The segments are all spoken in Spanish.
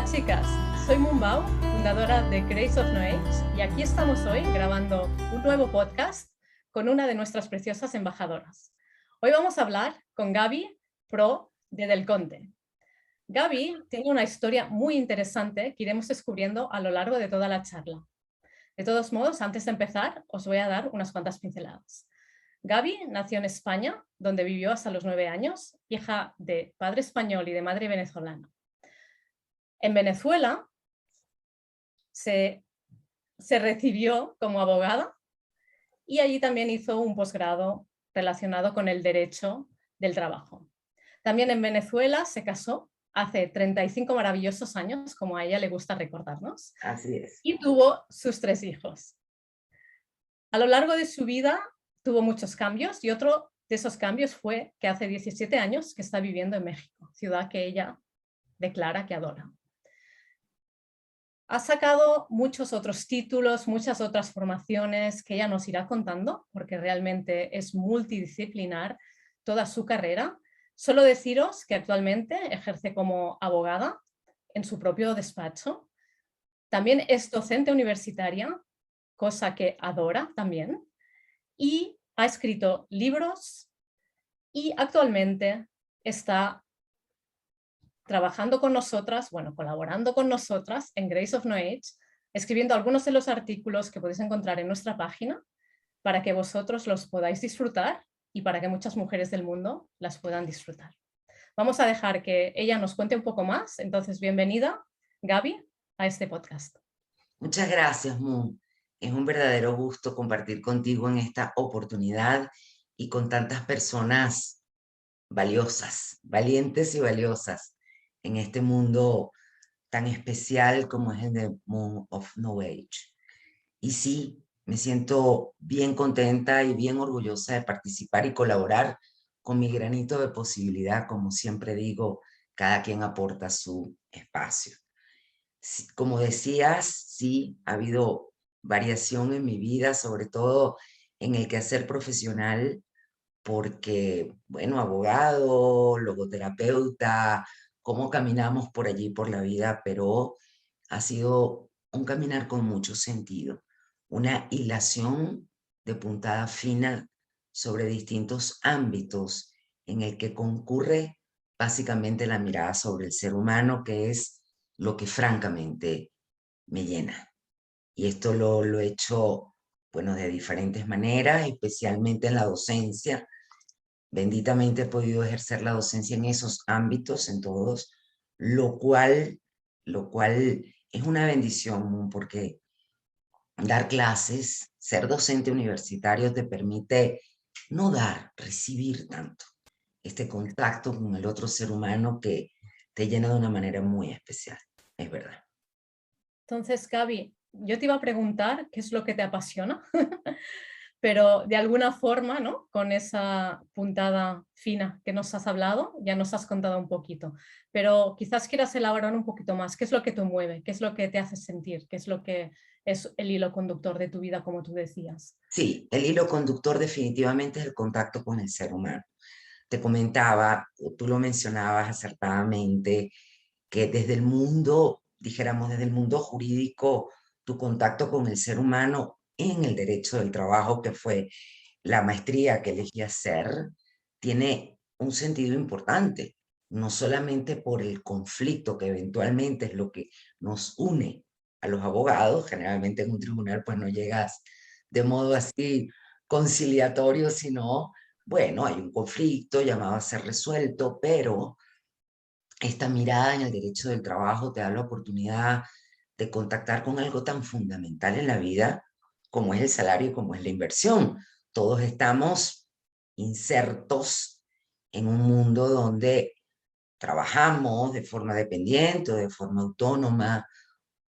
Hola chicas, soy Mumbao, fundadora de Grace of No Age, y aquí estamos hoy grabando un nuevo podcast con una de nuestras preciosas embajadoras. Hoy vamos a hablar con Gaby Pro de Del Conte. Gaby tiene una historia muy interesante que iremos descubriendo a lo largo de toda la charla. De todos modos, antes de empezar, os voy a dar unas cuantas pinceladas. Gaby nació en España, donde vivió hasta los 9 años, hija de padre español y de madre venezolana. En Venezuela se recibió como abogada y allí también hizo un posgrado relacionado con el derecho del trabajo. También en Venezuela se casó hace 35 maravillosos años, como a ella le gusta recordarnos, Así es. y tuvo sus 3 hijos. A lo largo de su vida tuvo muchos cambios y otro de esos cambios fue que hace 17 años que está viviendo en México, ciudad que ella declara que adora. Ha sacado muchos otros títulos, muchas otras formaciones que ella nos irá contando, porque realmente es multidisciplinar toda su carrera. Solo deciros que actualmente ejerce como abogada en su propio despacho. También es docente universitaria, cosa que adora también, y ha escrito libros y actualmente está trabajando con nosotras, bueno, colaborando con nosotras en Grace of No Age, escribiendo algunos de los artículos que podéis encontrar en nuestra página para que vosotros los podáis disfrutar y para que muchas mujeres del mundo las puedan disfrutar. Vamos a dejar que ella nos cuente un poco más, entonces bienvenida, Gaby, a este podcast. Muchas gracias, Moon. Es un verdadero gusto compartir contigo en esta oportunidad y con tantas personas valiosas, valientes y valiosas en este mundo tan especial como es el de Moon of No Age. Y sí, me siento bien contenta y bien orgullosa de participar y colaborar con mi granito de posibilidad. Como siempre digo, cada quien aporta su espacio. Como decías, sí, ha habido variación en mi vida, sobre todo en el quehacer profesional, porque, bueno, abogado, logoterapeuta, cómo caminamos por allí por la vida, pero ha sido un caminar con mucho sentido, una hilación de puntada fina sobre distintos ámbitos en el que concurre básicamente la mirada sobre el ser humano, que es lo que francamente me llena. Y esto lo he hecho, bueno, de diferentes maneras, especialmente en la docencia. Benditamente he podido ejercer la docencia en esos ámbitos, en todos, lo cual, lo cual es una bendición, porque dar clases, ser docente universitario te permite no dar, recibir tanto. Este contacto con el otro ser humano que te llena de una manera muy especial, es verdad. Entonces, Gaby, yo te iba a preguntar qué es lo que te apasiona, pero de alguna forma, ¿no? Con esa puntada fina que nos has hablado, ya nos has contado un poquito, pero quizás quieras elaborar un poquito más. ¿Qué es lo que te mueve? ¿Qué es lo que te hace sentir? ¿Qué es lo que es el hilo conductor de tu vida, como tú decías? Sí, el hilo conductor definitivamente es el contacto con el ser humano. Te comentaba, o tú lo mencionabas acertadamente, que desde el mundo, dijéramos, desde el mundo jurídico, tu contacto con el ser humano en el derecho del trabajo, que fue la maestría que elegí hacer, tiene un sentido importante, no solamente por el conflicto que eventualmente es lo que nos une a los abogados. Generalmente en un tribunal pues no llegas de modo así conciliatorio, sino, bueno, hay un conflicto llamado a ser resuelto, pero esta mirada en el derecho del trabajo te da la oportunidad de contactar con algo tan fundamental en la vida como es el salario y como es la inversión. Todos estamos insertos en un mundo donde trabajamos de forma dependiente o de forma autónoma,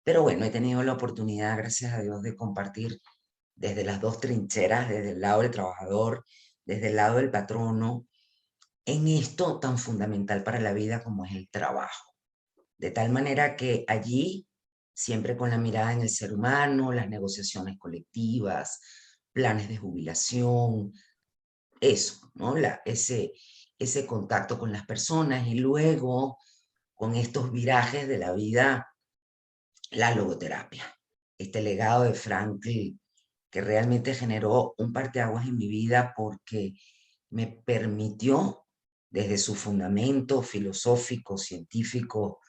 pero bueno, he tenido la oportunidad, gracias a Dios, de compartir desde las dos trincheras, desde el lado del trabajador, desde el lado del patrono, en esto tan fundamental para la vida como es el trabajo. De tal manera que allí, siempre con la mirada en el ser humano, las negociaciones colectivas, planes de jubilación, eso, ¿no? Ese contacto con las personas y luego con estos virajes de la vida, la logoterapia. Este legado de Frankl que realmente generó un parteaguas en mi vida porque me permitió, desde su fundamento filosófico, científico,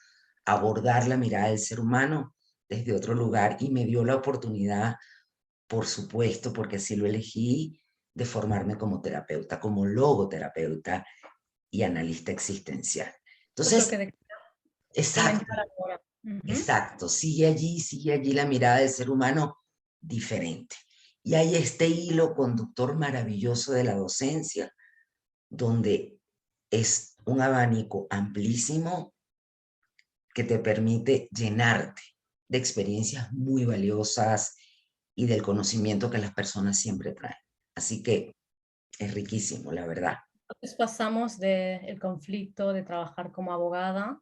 abordar la mirada del ser humano desde otro lugar y me dio la oportunidad, por supuesto, porque así lo elegí, de formarme como terapeuta, como logoterapeuta y analista existencial. Pues lo Entonces, que de exacto, comentar ahora. Ujú. exacto, sigue allí la mirada del ser humano diferente. Y hay este hilo conductor maravilloso de la docencia, donde es un abanico amplísimo que te permite llenarte de experiencias muy valiosas y del conocimiento que las personas siempre traen. Así que es riquísimo, la verdad. Entonces pasamos del conflicto de trabajar como abogada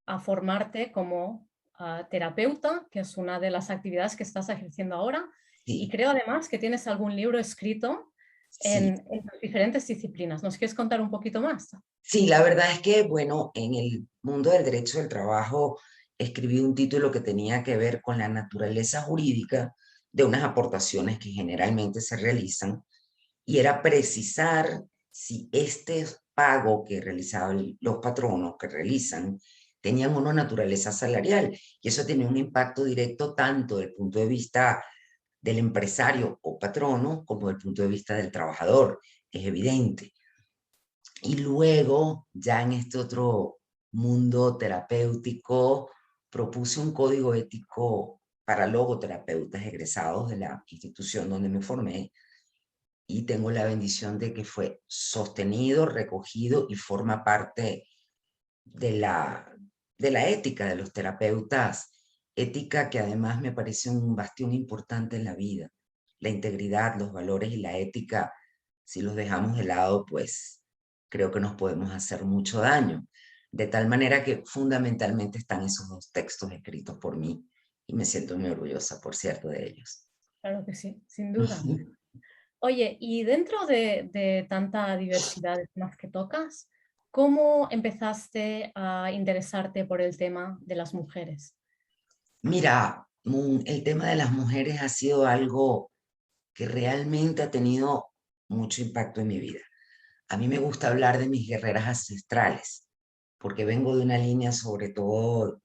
a formarte como terapeuta, que es una de las actividades que estás ejerciendo ahora. Y Sí, creo además que tienes algún libro escrito sí. en diferentes disciplinas. ¿Nos quieres contar un poquito más? Sí, la verdad es que, bueno, en el mundo del derecho del trabajo escribí un título que tenía que ver con la naturaleza jurídica de unas aportaciones que generalmente se realizan y era precisar si este pago que realizaban los patronos que realizan tenían una naturaleza salarial y eso tenía un impacto directo tanto desde el punto de vista del empresario o patrono como desde el punto de vista del trabajador, es evidente. Y luego, ya en este otro mundo terapéutico, propuse un código ético para logoterapeutas egresados de la institución donde me formé y tengo la bendición de que fue sostenido, recogido y forma parte de de la ética de los terapeutas, ética que además me parece un bastión importante en la vida. La integridad, los valores y la ética, si los dejamos de lado, pues creo que nos podemos hacer mucho daño. De tal manera que fundamentalmente están esos dos textos escritos por mí y me siento muy orgullosa, por cierto, de ellos. Claro que sí, sin duda. Oye, y dentro de tanta diversidad de temas que tocas, ¿cómo empezaste a interesarte por el tema de las mujeres? Mira, el tema de las mujeres ha sido algo que realmente ha tenido mucho impacto en mi vida. A mí me gusta hablar de mis guerreras ancestrales, porque vengo de una línea sobre todo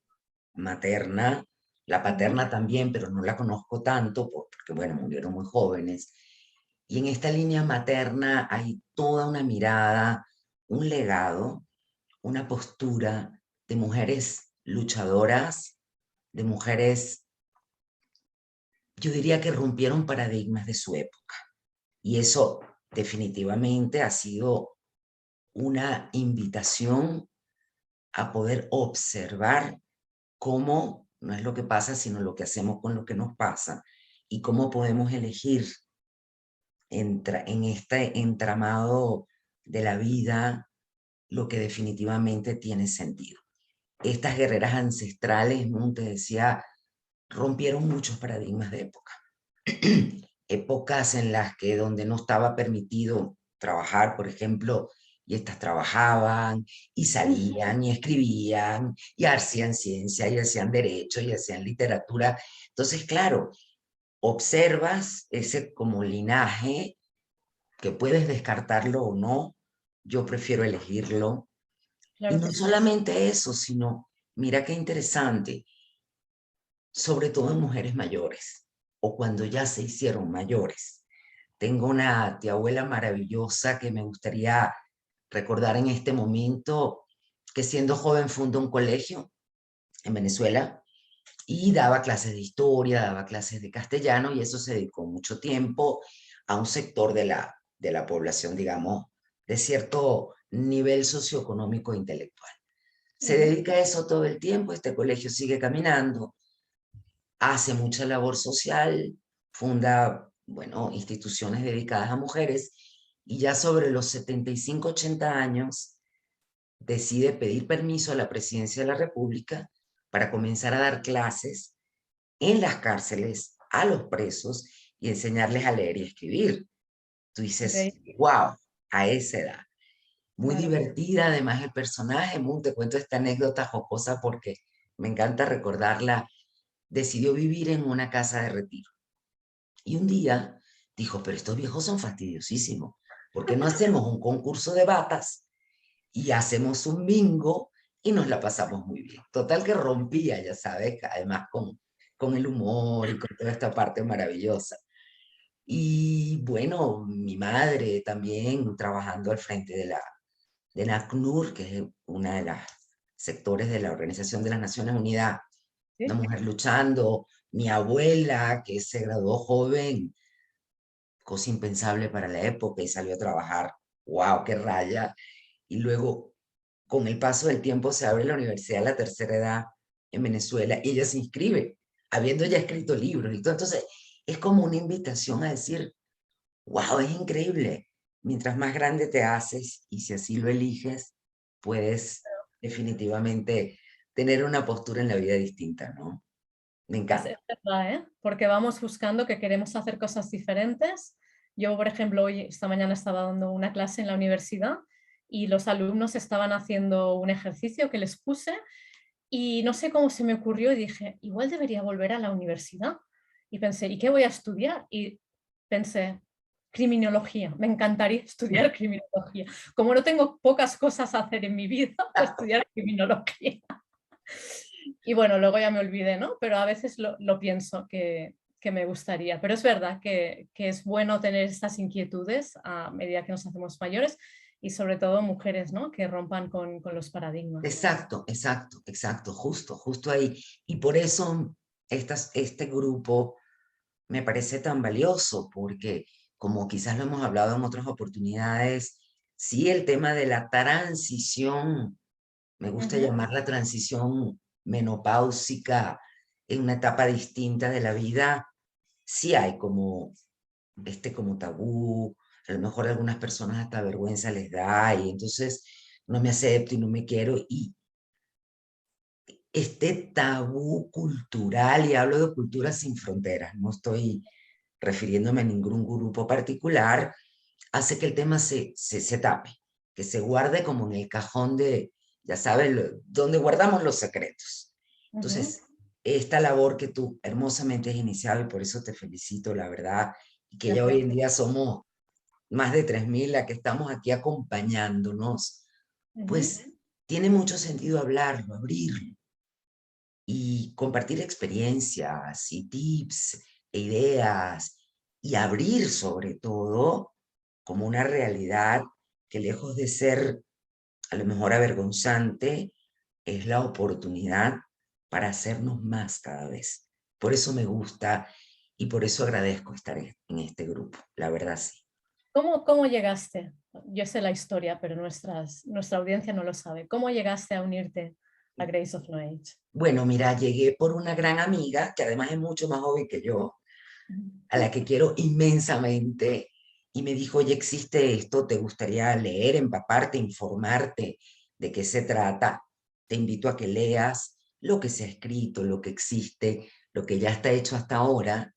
materna, la Ujú. paterna también, pero no la conozco tanto porque, bueno, murieron muy jóvenes. Y en esta línea materna hay toda una mirada, un legado, una postura de mujeres luchadoras, de mujeres, yo diría que rompieron paradigmas de su época. Y eso definitivamente ha sido una invitación a poder observar cómo no es lo que pasa, sino lo que hacemos con lo que nos pasa y cómo podemos elegir en este entramado de la vida lo que definitivamente tiene sentido. Estas guerreras ancestrales, ¿no? Te decía, rompieron muchos paradigmas de época. Épocas en las que donde no estaba permitido trabajar, por ejemplo, y estas trabajaban y salían y escribían y hacían ciencia y hacían derecho y hacían literatura. Entonces, claro, observas ese como linaje que puedes descartarlo o no, yo prefiero elegirlo. Y Claro que no sí. solamente eso, sino, mira qué interesante, sobre todo en mujeres mayores o cuando ya se hicieron mayores. Tengo una tía abuela maravillosa que me gustaría recordar en este momento, que siendo joven fundó un colegio en Venezuela y daba clases de historia, daba clases de castellano y eso se dedicó mucho tiempo a un sector de la población, digamos, de cierto nivel socioeconómico e intelectual. Se Ujú. dedica a eso todo el tiempo, este colegio sigue caminando, hace mucha labor social, funda, bueno, instituciones dedicadas a mujeres y ya sobre los 75, 80 años decide pedir permiso a la presidencia de la República para comenzar a dar clases en las cárceles a los presos y enseñarles a leer y escribir. Tú dices, Increíble. wow, a esa edad. muy claro. divertida además el personaje. Te cuento esta anécdota jocosa porque me encanta recordarla. Decidió vivir en una casa de retiro. Y un día dijo, pero estos viejos son fastidiosísimos. ¿Por qué no hacemos un concurso de batas y hacemos un bingo y nos la pasamos muy bien? Total que rompía, ya sabes, además con el humor y con toda esta parte maravillosa. Y bueno, mi madre también trabajando al frente de la ACNUR, que es una de las sectores de la Organización de las Naciones Unidas, una ¿Sí? mujer luchando, mi abuela que se graduó joven, cosa impensable para la época y salió a trabajar, wow, qué raya. Y luego, con el paso del tiempo, se abre la Universidad de la Tercera Edad en Venezuela y ella se inscribe, habiendo ya escrito libros y todo. Entonces, es como una invitación a decir, wow, es increíble. Mientras más grande te haces y si así lo eliges, puedes definitivamente tener una postura en la vida distinta, ¿no? Me Es encanta. verdad, ¿eh? Porque vamos buscando que queremos hacer cosas diferentes. Yo, por ejemplo, hoy, esta mañana estaba dando una clase en la universidad y los alumnos estaban haciendo un ejercicio que les puse y no sé cómo se me ocurrió y dije, igual debería volver a la universidad. Y pensé, ¿y qué voy a estudiar? Y pensé, criminología. Me encantaría estudiar criminología. Como no tengo pocas cosas a hacer en mi vida, estudiar criminología. Y bueno, luego ya me olvidé, ¿no? Pero a veces lo pienso que me gustaría. Pero es verdad que es bueno tener estas inquietudes a medida que nos hacemos mayores y sobre todo mujeres, ¿no? Que rompan con los paradigmas. Exacto, exacto, exacto, justo ahí. Y por eso este grupo me parece tan valioso, porque como quizás lo hemos hablado en otras oportunidades, sí el tema de la transición, me gusta Ujú. llamar la transición menopáusica en una etapa distinta de la vida, sí hay como tabú, a lo mejor a algunas personas hasta vergüenza les da y entonces no me acepto y no me quiero y este tabú cultural, y hablo de culturas sin fronteras, no estoy refiriéndome a ningún grupo particular, hace que el tema se tape, que se guarde como en el cajón de, ya sabes, donde guardamos los secretos. Ujú. Entonces, esta labor que tú hermosamente has iniciado, y por eso te felicito, la verdad, y que ya hoy en Gracias. día somos más de 3.000 la que estamos aquí acompañándonos, Ujú. pues tiene mucho sentido hablarlo, abrirlo y compartir experiencias y tips e ideas y abrir sobre todo como una realidad que lejos de ser a lo mejor avergonzante, es la oportunidad para hacernos más cada vez. Por eso me gusta y por eso agradezco estar en este grupo, la verdad sí. ¿Cómo llegaste? Yo sé la historia, pero nuestra audiencia no lo sabe. ¿Cómo llegaste a unirte a Grace of No Age? Bueno, mira, llegué por una gran amiga, que además es mucho más joven que yo, a la Ujú. que quiero inmensamente, y me dijo, oye, existe esto, ¿te gustaría leer, empaparte, informarte de qué se trata? Te invito a que leas lo que se ha escrito, lo que existe, lo que ya está hecho hasta ahora,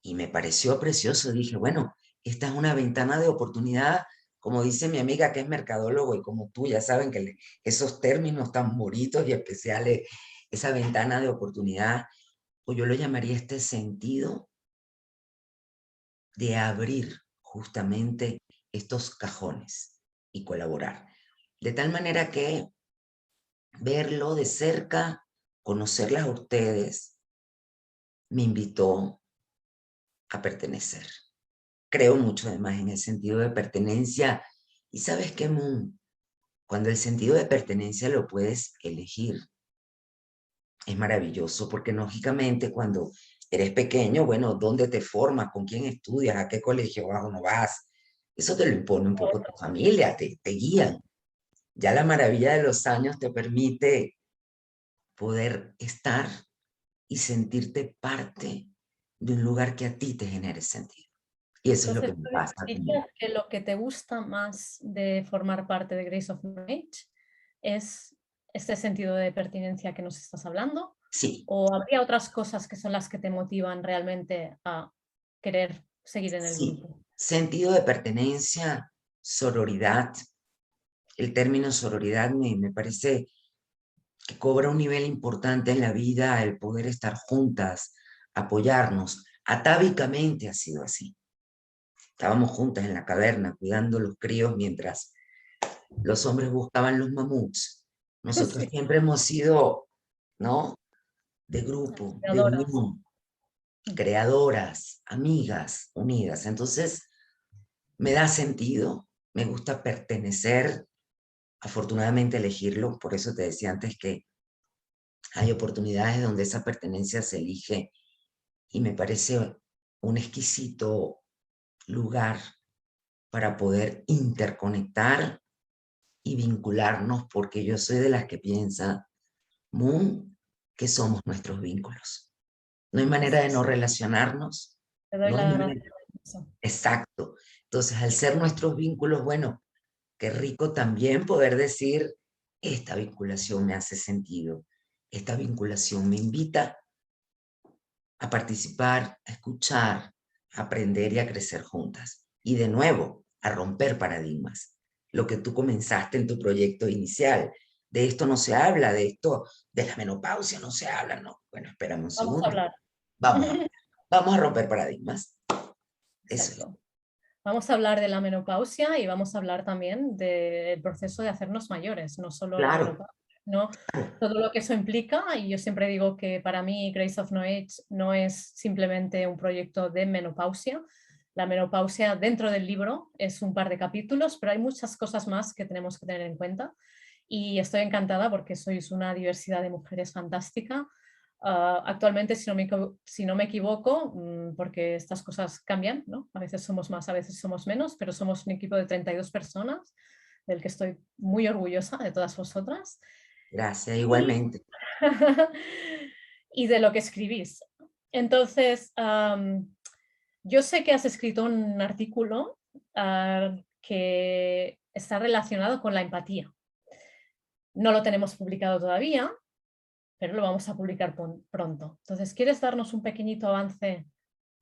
y me pareció precioso. Dije, bueno, esta es una ventana de oportunidad, como dice mi amiga que es mercadólogo y como tú, ya saben que esos términos tan bonitos y especiales, esa ventana de oportunidad, o yo lo llamaría este sentido de abrir justamente estos cajones y colaborar. De tal manera que verlo de cerca, conocerlas a ustedes, me invitó a pertenecer. Creo mucho además en el sentido de pertenencia. Y sabes qué, Moon, cuando el sentido de pertenencia lo puedes elegir, es maravilloso, porque lógicamente cuando eres pequeño, bueno, ¿dónde te formas? ¿Con quién estudias? ¿A qué colegio vas o no vas? Eso te lo impone un poco tu familia, te guían. Ya la maravilla de los años te permite poder estar y sentirte parte de un lugar que a ti te genere sentido. Y eso es lo Entonces, que me ¿tú pasa conmigo. dirías que lo que te gusta más de formar parte de Grace of No Age es este sentido de pertinencia que nos estás hablando? Sí, ¿O habría otras cosas que son las que te motivan realmente a querer seguir en el sí. grupo? Sentido de pertenencia, sororidad, el término sororidad me parece que cobra un nivel importante en la vida el poder estar juntas, apoyarnos. Atávicamente ha sido así. Estábamos juntas en la caverna cuidando los críos mientras los hombres buscaban los mamuts. Nosotros Sí, siempre hemos sido, ¿no? De grupo, de creadoras. unión, creadoras, amigas, unidas. Entonces, me da sentido, me gusta pertenecer, afortunadamente elegirlo, por eso te decía antes que hay oportunidades donde esa pertenencia se elige y me parece un exquisito lugar para poder interconectar y vincularnos, porque yo soy de las que piensa, Moon, que somos nuestros vínculos. No hay manera de no relacionarnos, Te doy no hay la manera. razón en eso. Exacto. Entonces, al ser nuestros vínculos, bueno, qué rico también poder decir, esta vinculación me hace sentido, esta vinculación me invita a participar, a escuchar, a aprender y a crecer juntas. Y de nuevo, a romper paradigmas. Lo que tú comenzaste en tu proyecto inicial. De esto no se habla, de esto, de la menopausia no se habla, no. Bueno, espérame un Vamos a segundo. hablar. Vamos vamos a romper paradigmas. Eso es. Exacto. Vamos a hablar de la menopausia y vamos a hablar también del proceso de hacernos mayores, no solo la Claro, menopausia, no todo lo que eso implica. Y yo siempre digo que para mí Grace of No Age no es simplemente un proyecto de menopausia. La menopausia dentro del libro es un par de capítulos, pero hay muchas cosas más que tenemos que tener en cuenta. Y estoy encantada porque sois una diversidad de mujeres fantástica. Actualmente, si no me equivoco, porque estas cosas cambian, ¿no? A veces somos más, a veces somos menos, pero somos un equipo de 32 personas, del que estoy muy orgullosa de todas vosotras. gracias, Y, igualmente. y de lo que escribís. Entonces, yo sé que has escrito un artículo que está relacionado con la empatía. No lo tenemos publicado todavía, pero lo vamos a publicar pronto. Entonces, ¿quieres darnos un pequeñito avance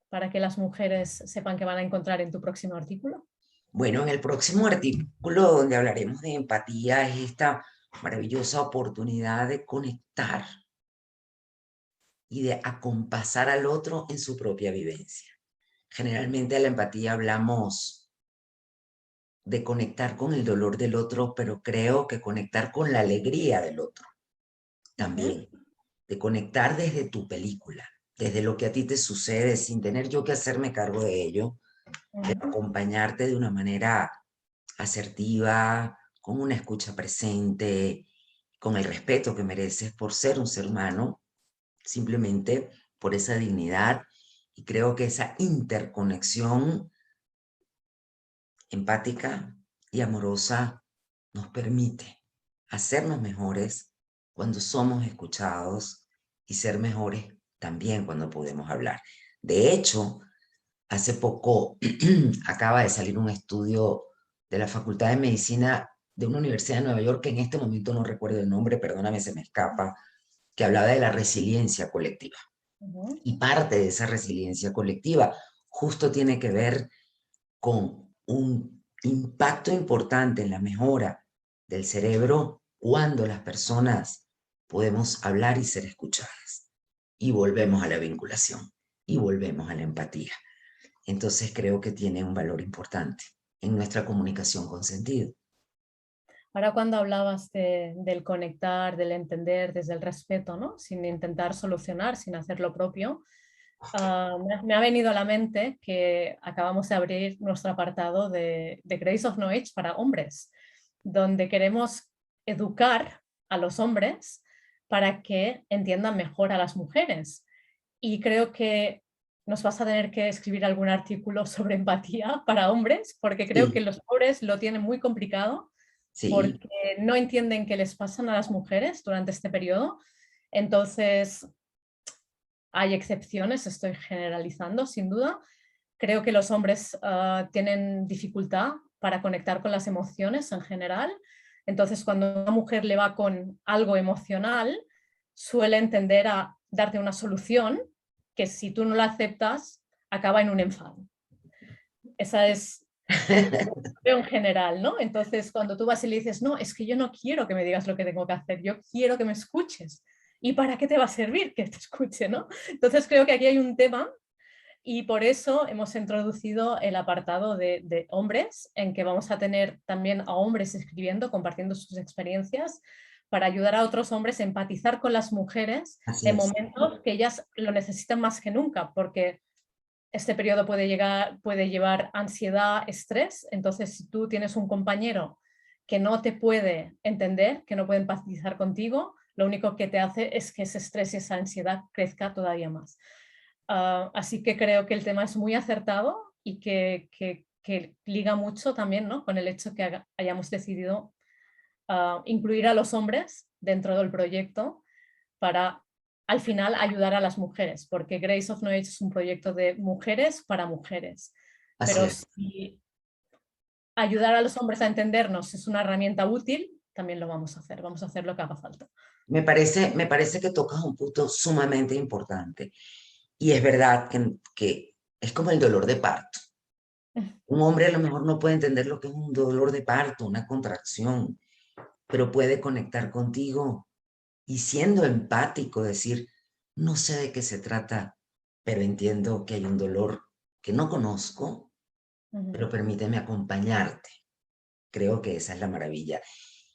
para que las mujeres sepan que van a encontrar en tu próximo artículo? Bueno, en el próximo artículo donde hablaremos de empatía es esta maravillosa oportunidad de conectar y de acompasar al otro en su propia vivencia. Generalmente a la empatía hablamos de conectar con el dolor del otro, pero creo que conectar con la alegría del otro también, de conectar desde tu película, desde lo que a ti te sucede, sin tener yo que hacerme cargo de ello, pero acompañarte de una manera asertiva, con una escucha presente, con el respeto que mereces por ser un ser humano, simplemente por esa dignidad. Y creo que esa interconexión empática y amorosa nos permite hacernos mejores cuando somos escuchados y ser mejores también cuando podemos hablar. De hecho, hace poco acaba de salir un estudio de la Facultad de Medicina de una universidad de Nueva York, que en este momento no recuerdo el nombre, perdóname, se me escapa, que hablaba de la resiliencia colectiva. Y parte de esa resiliencia colectiva justo tiene que ver con un impacto importante en la mejora del cerebro cuando las personas podemos hablar y ser escuchadas. Y volvemos a la vinculación y volvemos a la empatía. Entonces creo que tiene un valor importante en nuestra comunicación con sentido. Ahora cuando hablabas del conectar, del entender desde el respeto, ¿no? Sin intentar solucionar, sin hacer lo propio, me ha venido a la mente que acabamos de abrir nuestro apartado de Grace of No Age para hombres, donde queremos educar a los hombres para que entiendan mejor a las mujeres. Y creo que nos vas a tener que escribir algún artículo sobre empatía para hombres, porque creo que Sí, los hombres lo tienen muy complicado sí, porque no entienden qué les pasan a las mujeres durante este periodo. Entonces, hay excepciones, estoy generalizando sin duda. Creo que los hombres tienen dificultad para conectar con las emociones en general. Entonces, cuando una mujer le va con algo emocional, suele entender a darte una solución que si tú no la aceptas, acaba en un enfado. Esa es Veo en general, ¿no? Entonces, cuando tú vas y le dices, no, es que yo no quiero que me digas lo que tengo que hacer, yo quiero que me escuches. ¿Y para qué te va a servir que te escuche, no? Entonces, creo que aquí hay un tema y por eso hemos introducido el apartado de hombres, en que vamos a tener también a hombres escribiendo, compartiendo sus experiencias, para ayudar a otros hombres a empatizar con las mujeres Así en es, momentos que ellas lo necesitan más que nunca, porque este periodo puede llevar ansiedad, estrés. Entonces, si tú tienes un compañero que no te puede entender, que no puede empatizar contigo, lo único que te hace es que ese estrés y esa ansiedad crezca todavía más. Así que creo que el tema es muy acertado y que liga mucho también, ¿no?, con el hecho que hayamos decidido incluir a los hombres dentro del proyecto para al final ayudar a las mujeres, porque Grace of Knowledge es un proyecto de mujeres para mujeres. así Pero es. si ayudar a los hombres a entendernos es una herramienta útil, también lo vamos a hacer lo que haga falta. Me parece que tocas un punto sumamente importante. Y es verdad que es como el dolor de parto. Un hombre a lo mejor no puede entender lo que es un dolor de parto, una contracción, pero puede conectar contigo y siendo empático decir, no sé de qué se trata, pero entiendo que hay un dolor que no conozco, pero permíteme acompañarte. Creo que esa es la maravilla.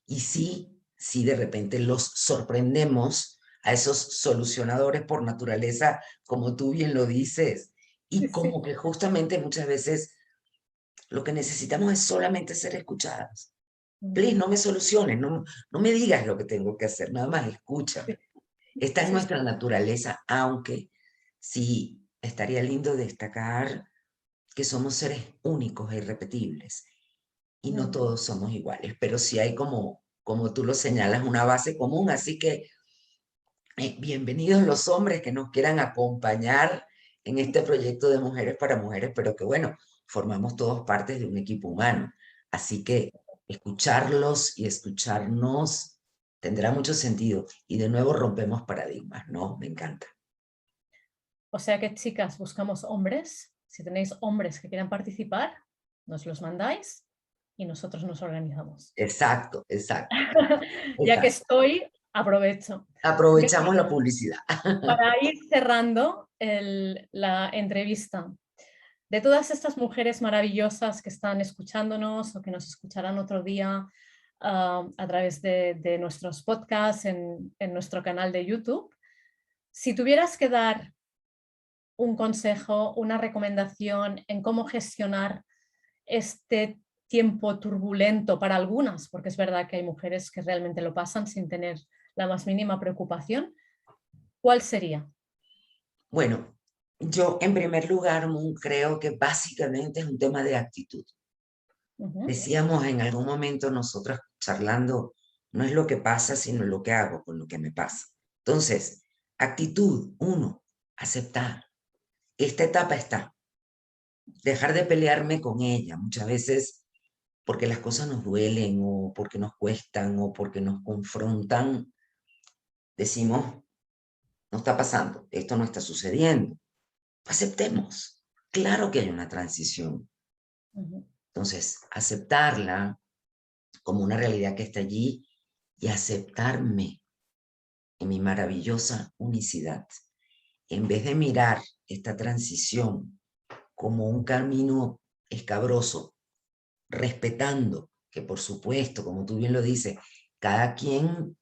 Y sí, sí, de repente los sorprendemos a esos solucionadores por naturaleza, como tú bien lo dices, y Sí. como que justamente muchas veces lo que necesitamos es solamente ser escuchadas. Please, no me soluciones, no me digas lo que tengo que hacer, nada más escúchame. Está en Sí, sí. nuestra naturaleza, aunque sí estaría lindo destacar que somos seres únicos e irrepetibles y no todos somos iguales, pero sí hay como tú lo señalas, una base común, así que bienvenidos los hombres que nos quieran acompañar en este proyecto de Mujeres para Mujeres, pero que bueno, formamos todos partes de un equipo humano, así que escucharlos y escucharnos tendrá mucho sentido y de nuevo rompemos paradigmas, ¿no? Me encanta. O sea que, chicas, buscamos hombres. Si tenéis hombres que quieran participar, nos los mandáis y nosotros nos organizamos. Exacto, exacto, Ya que exacto. estoy, aprovecho. Aprovechamos la publicidad. Para ir cerrando la entrevista, de todas estas mujeres maravillosas que están escuchándonos o que nos escucharán otro día a través de nuestros podcasts en nuestro canal de YouTube, si tuvieras que dar un consejo, una recomendación en cómo gestionar este tiempo turbulento para algunas, porque es verdad que hay mujeres que realmente lo pasan sin tener la más mínima preocupación, ¿cuál sería? Bueno, yo en primer lugar, Moon, creo que básicamente es un tema de actitud. Decíamos en algún momento nosotras charlando, no es lo que pasa, sino lo que hago con lo que me pasa. Entonces, actitud, uno, aceptar. Esta etapa está. Dejar de pelearme con ella. Muchas veces porque las cosas nos duelen o porque nos cuestan o porque nos confrontan, decimos, no está pasando, esto no está sucediendo. Aceptemos. Claro que hay una transición. Entonces, aceptarla como una realidad que está allí y aceptarme en mi maravillosa unicidad. En vez de mirar esta transición como un camino escabroso, respetando que por supuesto, como tú bien lo dices, cada quien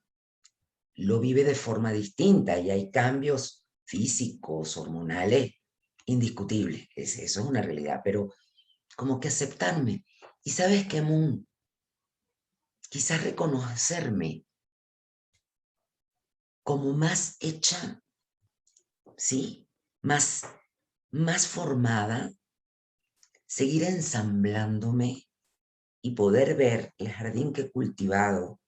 lo vive de forma distinta y hay cambios físicos, hormonales, indiscutibles. Eso es una realidad, pero como que aceptarme. Y sabes qué, Moon, quizás reconocerme como más hecha, ¿sí? Más formada, seguir ensamblándome y poder ver el jardín que he cultivado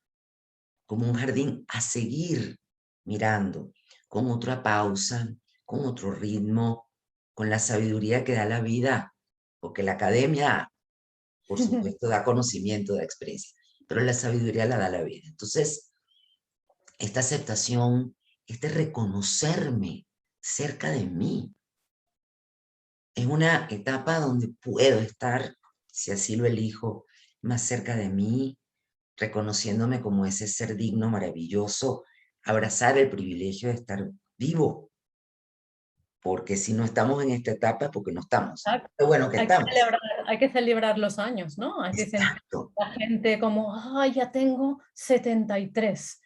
como un jardín a seguir mirando, con otra pausa, con otro ritmo, con la sabiduría que da la vida, porque la academia, por supuesto, da conocimiento, da experiencia, pero la sabiduría la da la vida. Entonces, esta aceptación, este reconocerme cerca de mí, es una etapa donde puedo estar si así lo elijo, más cerca de mí, reconociéndome como ese ser digno, maravilloso, abrazar el privilegio de estar vivo, porque si no estamos en esta etapa es porque no estamos. Exacto. Qué bueno que estamos. Hay que celebrar los años, ¿no? Dicen Exacto, la gente como, ay, ya tengo 73,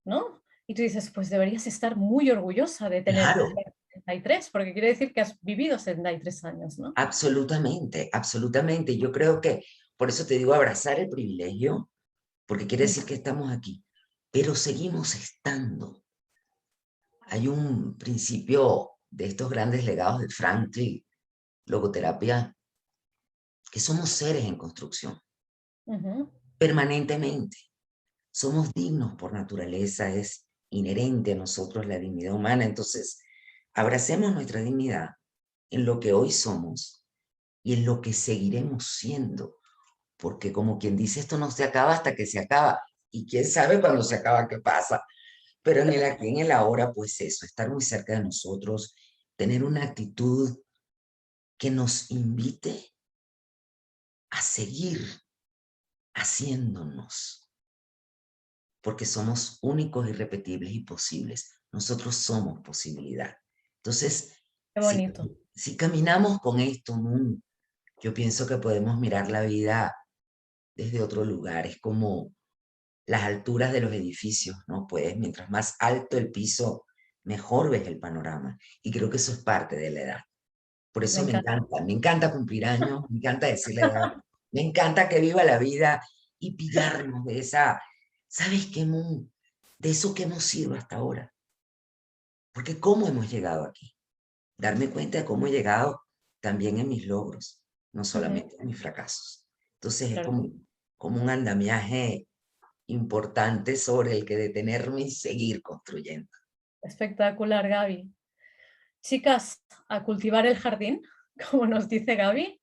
¿no? Y tú dices, pues deberías estar muy orgullosa de tener claro, 73, porque quiere decir que has vivido 73 años, ¿no? absolutamente, absolutamente. Yo creo que por eso te digo abrazar el privilegio, porque quiere decir que estamos aquí, pero seguimos estando. Hay un principio de estos grandes legados de Franklin, logoterapia, que somos seres en construcción, permanentemente. Somos dignos por naturaleza, es inherente a nosotros la dignidad humana. Entonces, abracemos nuestra dignidad en lo que hoy somos y en lo que seguiremos siendo, porque como quien dice, esto no se acaba hasta que se acaba, y quién sabe cuándo se acaba, qué pasa, pero en el aquí, en el ahora, pues eso, estar muy cerca de nosotros, tener una actitud que nos invite a seguir haciéndonos, porque somos únicos, irrepetibles y posibles. Nosotros somos posibilidad. Entonces, Qué si, bonito. si caminamos con esto, yo pienso que podemos mirar la vida desde otro lugar. Es como las alturas de los edificios, ¿no? Pues mientras más alto el piso, mejor ves el panorama. Y creo que eso es parte de la edad. Por Me eso encanta. me encanta cumplir años, me encanta decir la edad, me encanta que viva la vida y pillarnos de esa, ¿sabes qué, Moon? De eso que hemos sido hasta ahora. Porque cómo hemos llegado aquí. Darme cuenta de cómo he llegado también en mis logros, no solamente en mis fracasos. Entonces es Claro. como un andamiaje importante sobre el que detenerme y seguir construyendo. Espectacular, Gaby. Chicas, a cultivar el jardín, como nos dice Gaby,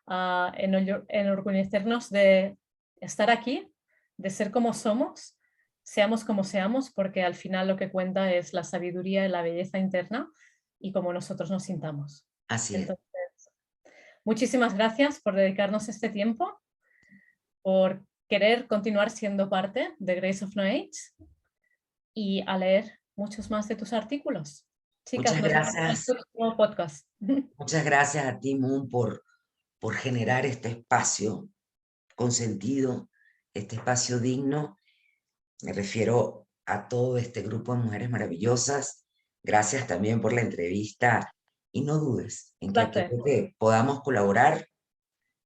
a enorgullecernos de estar aquí, de ser como somos, seamos como seamos, porque al final lo que cuenta es la sabiduría y la belleza interna y cómo nosotros nos sintamos. Así es. Entonces, muchísimas gracias por dedicarnos este tiempo, por querer continuar siendo parte de Grace of No Age y a leer muchos más de tus artículos. Chicas, Muchas nos vemos en el gracias. próximo podcast. Muchas gracias a ti, Moon, por generar este espacio con sentido, este espacio digno. Me refiero a todo este grupo de mujeres maravillosas. Gracias también por la entrevista y no dudes en que Placer. aquello que podamos colaborar,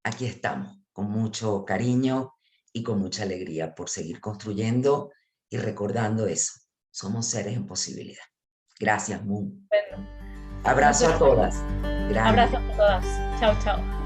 aquí estamos, con mucho cariño y con mucha alegría por seguir construyendo y recordando eso. Somos seres en posibilidad. Gracias, Moon. Bueno, nos Abrazo a vemos. todas. Grande. Abrazos a todas. Chao, chao.